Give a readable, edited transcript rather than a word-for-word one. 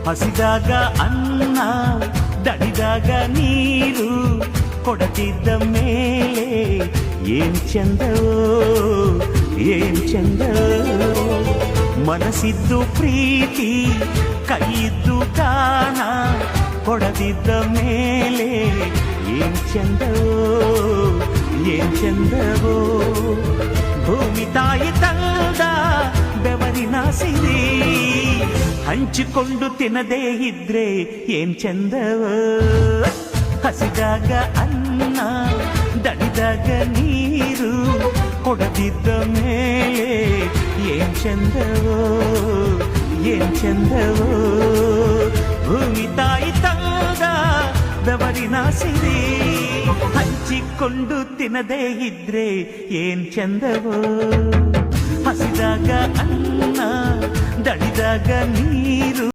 ಹಸಿದಾಗ ಅನ್ನ ದಣಿದಾಗ ನೀರು ಕೊಡತಿದ್ದ ಮೇಲೆ ಏನ್ ಚಂದವೋ ಏನ್ ಚಂದವೋ. ಮನಸ್ಸಿದ್ದು ಪ್ರೀತಿ ಕೈಯಿದ್ದು ದಾನ ಕೊಡದಿದ್ದ ಮೇಲೆ ಏನ್ ಚಂದವೋ ಏನ್ ಚಂದವೋ. ಭೂಮಿ ತಾಯಿ ತಂದ ಬೆವರಿನ ಸಿರಿ ಹಂಚಿಕೊಂಡು ತಿನ್ನದೇ ಇದ್ರೆ ಏನ್ ಚಂದವೋ. ಹಸಿದಾಗ ಅನ್ನ ದಣಿದಾಗ ನೀರು ಕೊಡದಿದ್ದ ಮೇಲೆ ಏನ್ ಚಂದವೋ ಏನ್ ಚಂದವೋ. ಭೂಮಿ ತಾಯಿ ತಂದ ಬೆವರಿನ ಸಿರಿ ಹಂಚಿಕೊಂಡು ತಿನ್ನದೇ ಇದ್ರೆ ಏನ್ ಚಂದವೋ. ಹಸಿದಾಗ ಅನ್ನ ದಣಿದಾಗ ನೀರು